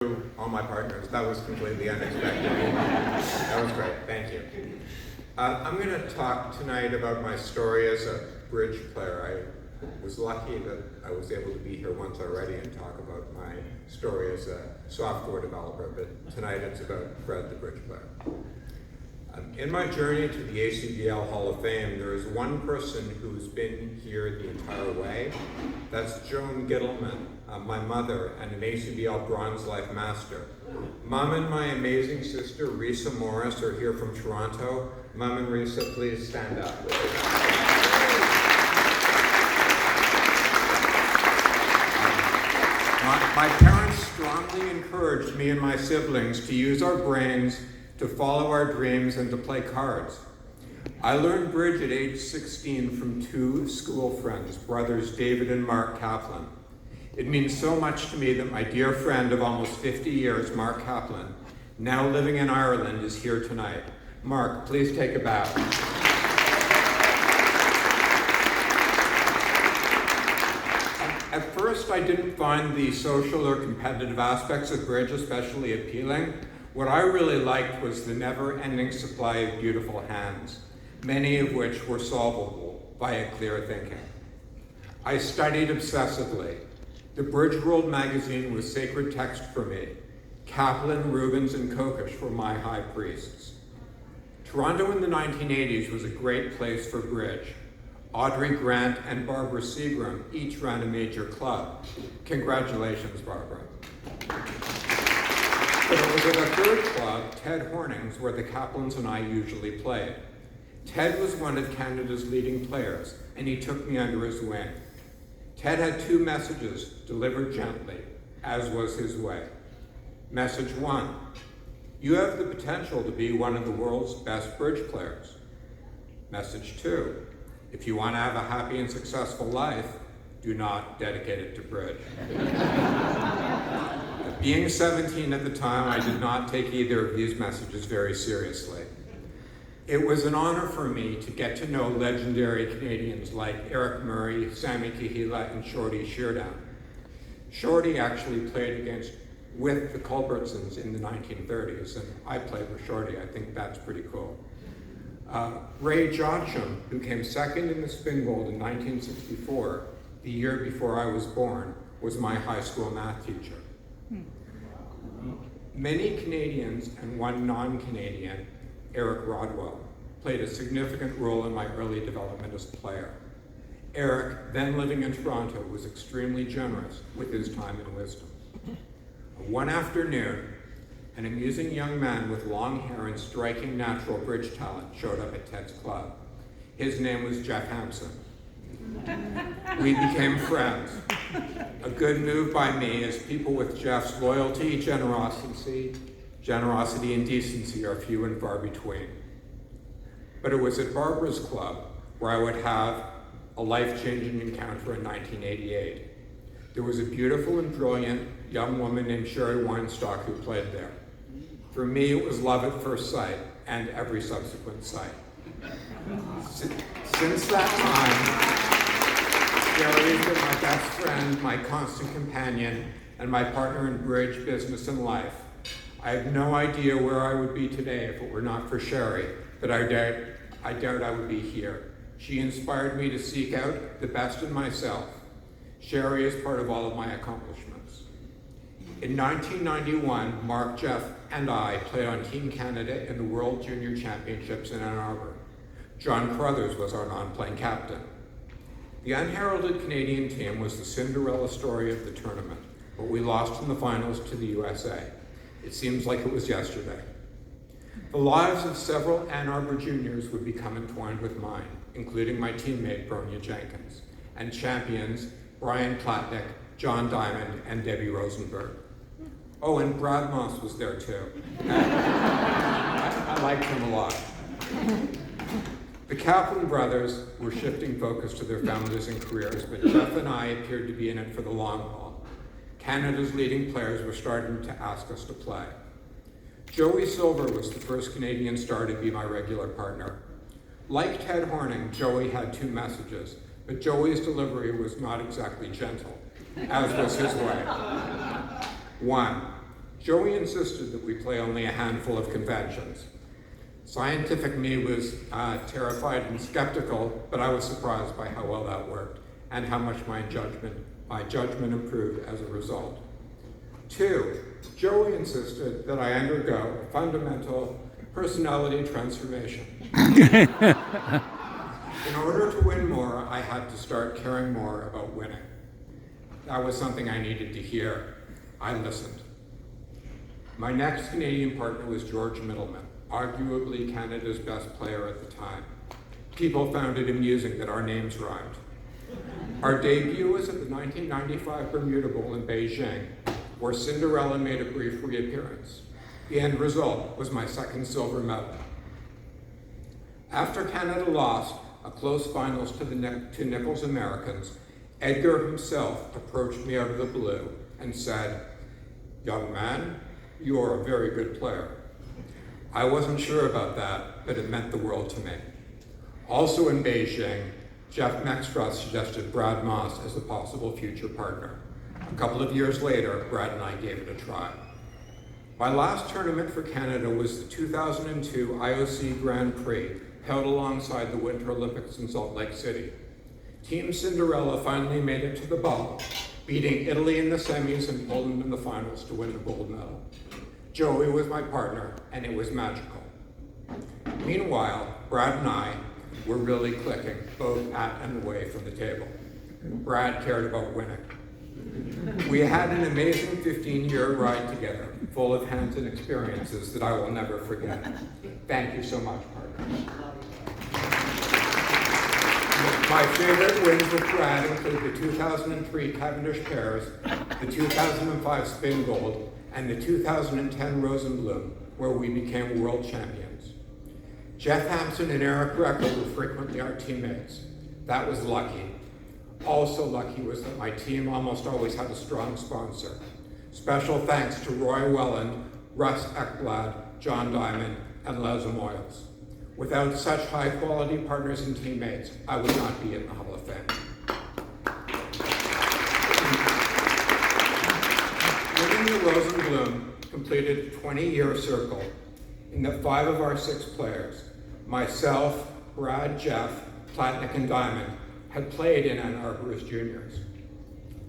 all my partners. That was completely unexpected. That was great, thank you. I'm going to talk tonight about my story as a bridge player. I was lucky that I was able to be here once already and talk about my story as a software developer, but tonight it's about Fred the bridge player. In my journey to the ACBL Hall of Fame, there is one person who's been here the entire way. That's Joan Gitelman, my mother, and an ACBL Bronze Life Master. Mom and my amazing sister, Risa Morris, are here from Toronto. Mom and Risa, please stand up. My parents strongly encouraged me and my siblings to use our brains to follow our dreams and to play cards. I learned bridge at age 16 from two school friends, brothers David and Mark Kaplan. It means so much to me that my dear friend of almost 50 years, Mark Kaplan, now living in Ireland, is here tonight. Mark, please take a bow. At first, I didn't find the social or competitive aspects of bridge especially appealing. What I really liked was the never-ending supply of beautiful hands, many of which were solvable via clear thinking. I studied obsessively. The Bridge World magazine was sacred text for me. Kaplan, Rubens, and Kokish were my high priests. Toronto in the 1980s was a great place for bridge. Audrey Grant and Barbara Seagram each ran a major club. Congratulations, Barbara. But it was at a third club, Ted Horning's, where the Kaplans and I usually played. Ted was one of Canada's leading players, and he took me under his wing. Ted had two messages delivered gently, as was his way. Message one, you have the potential to be one of the world's best bridge players. Message two, if you want to have a happy and successful life, do not dedicate it to bridge. Being 17 at the time, I did not take either of these messages very seriously. It was an honor for me to get to know legendary Canadians like Eric Murray, Sammy Kahila, and Shorty Sheardown. Shorty actually played with the Culbertsons in the 1930s, and I played with Shorty. I think that's pretty cool. Ray Johnson, who came second in the Spin Gold in 1964, the year before I was born, was my high school math teacher. Many Canadians and one non-Canadian, Eric Rodwell, played a significant role in my early development as a player. Eric, then living in Toronto, was extremely generous with his time and wisdom. One afternoon, an amusing young man with long hair and striking natural bridge talent showed up at Ted's club. His name was Jeff Hampson. We became friends. A good move by me, as people with Jeff's loyalty, generosity, and decency are few and far between. But it was at Barbara's club where I would have a life-changing encounter in 1988. There was a beautiful and brilliant young woman named Sherry Weinstock who played there. For me, it was love at first sight, and every subsequent sight. Since that time, Sherry has been my best friend, my constant companion, and my partner in bridge, business, and life. I have no idea where I would be today if it were not for Sherry, but I doubt I would be here. She inspired me to seek out the best in myself. Sherry is part of all of my accomplishments. In 1991, Mark, Jeff, and I played on Team Canada in the World Junior Championships in Ann Arbor. John Carruthers was our non-playing captain. The unheralded Canadian team was the Cinderella story of the tournament, but we lost in the finals to the USA. It seems like it was yesterday. The lives of several Ann Arbor juniors would become entwined with mine, including my teammate Bronya Jenkins, and champions Brian Platnick, John Diamond, and Debbie Rosenberg. Oh, and Brad Moss was there too. I liked him a lot. The Kaplan brothers were shifting focus to their families and careers, but Jeff and I appeared to be in it for the long haul. Canada's leading players were starting to ask us to play. Joey Silver was the first Canadian star to be my regular partner. Like Ted Horning, Joey had two messages, but Joey's delivery was not exactly gentle, as was his way. 1, Joey insisted that we play only a handful of conventions. Scientific me was terrified and skeptical, but I was surprised by how well that worked and how much my judgment improved as a result. 2, Joey insisted that I undergo a fundamental personality transformation. In order to win more, I had to start caring more about winning. That was something I needed to hear. I listened. My next Canadian partner was George Gitelman, arguably Canada's best player at the time. People found it amusing that our names rhymed. Our debut was at the 1995 Bermuda Bowl in Beijing, where Cinderella made a brief reappearance. The end result was my second silver medal. After Canada lost a close finals to Nichols Americans, Edgar himself approached me out of the blue and said, "Young man, you are a very good player." I wasn't sure about that, but it meant the world to me. Also in Beijing, Jeff Mextra suggested Brad Moss as a possible future partner. A couple of years later, Brad and I gave it a try. My last tournament for Canada was the 2002 IOC Grand Prix, held alongside the Winter Olympics in Salt Lake City. Team Cinderella finally made it to the bubble, beating Italy in the semis and Poland in the finals to win the gold medal. Joey was my partner, and it was magical. Meanwhile, Brad and I were really clicking, both at and away from the table. Brad cared about winning. We had an amazing 15-year ride together, full of hands-on experiences that I will never forget. Thank you so much, partner. My favorite wins with Brad include the 2003 Cavendish Pairs, the 2005 Spin Gold, and the 2010 Rosenbloom, where we became world champions. Jeff Hampson and Eric Greco were frequently our teammates. That was lucky. Also lucky was that my team almost always had a strong sponsor. Special thanks to Roy Welland, Russ Ekblad, John Diamond, and Les Moyles. Without such high-quality partners and teammates, I would not be in the Hall of Fame. Winning the Rosenbloom completed a 20-year circle in that 5 of our 6 players, myself, Brad, Jeff, Platnick, and Diamond, had played in Ann Arbor as juniors.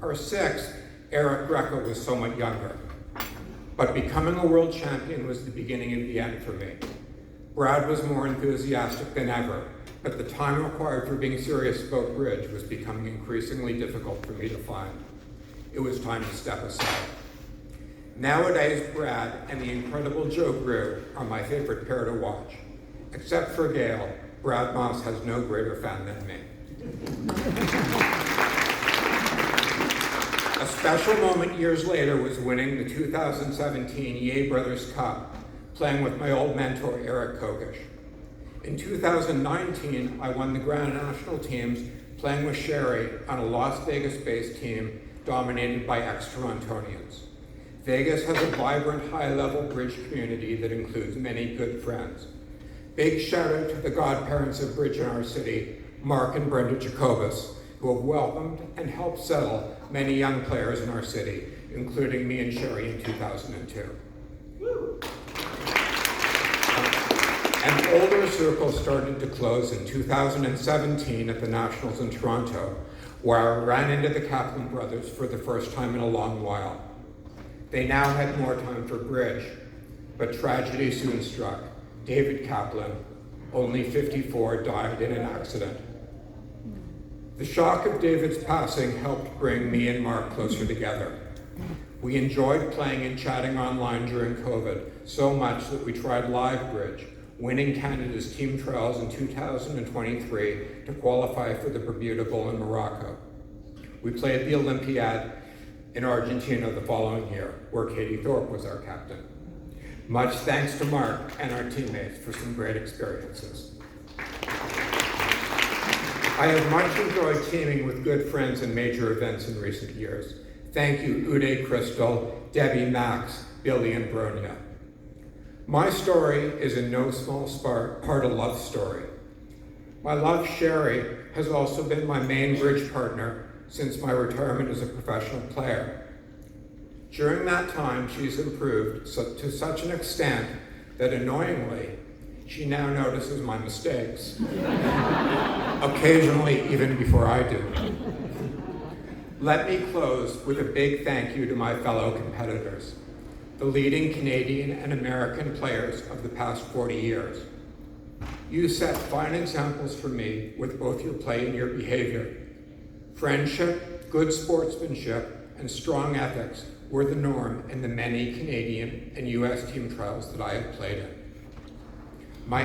Our 6th, Eric Greco, was somewhat younger, but becoming a world champion was the beginning of the end for me. Brad was more enthusiastic than ever, but the time required for being serious about bridge was becoming increasingly difficult for me to find. It was time to step aside. Nowadays, Brad and the incredible Joe Grew are my favorite pair to watch. Except for Gail, Brad Moss has no greater fan than me. A special moment years later was winning the 2017 Yeh Brothers Cup, playing with my old mentor, Eric Kokish. In 2019, I won the Grand National teams, playing with Sherry on a Las Vegas-based team dominated by ex-Torontonians. Vegas has a vibrant, high-level bridge community that includes many good friends. Big shout out to the godparents of bridge in our city, Mark and Brenda Jacobus, who have welcomed and helped settle many young players in our city, including me and Sherry in 2002. An older circle started to close in 2017 at the Nationals in Toronto, where I ran into the Kaplan brothers for the first time in a long while. They now had more time for bridge, but tragedy soon struck. David Kaplan, only 54, died in an accident. The shock of David's passing helped bring me and Mark closer together. We enjoyed playing and chatting online during COVID so much that we tried live bridge, winning Canada's team trials in 2023 to qualify for the Bermuda Bowl in Morocco. We played the Olympiad in Argentina the following year, where Katie Thorpe was our captain. Much thanks to Mark and our teammates for some great experiences. I have much enjoyed teaming with good friends in major events in recent years. Thank you, Uday Crystal, Debbie Max, Billy, and Bronya. My story is in no small part a love story. My love, Sherry, has also been my main bridge partner since my retirement as a professional player. During that time, she's improved to such an extent that annoyingly, she now notices my mistakes. Occasionally, even before I do. Let me close with a big thank you to my fellow competitors, the leading Canadian and American players of the past 40 years. You set fine examples for me with both your play and your behavior. Friendship, good sportsmanship, and strong ethics were the norm in the many Canadian and US team trials that I have played in. My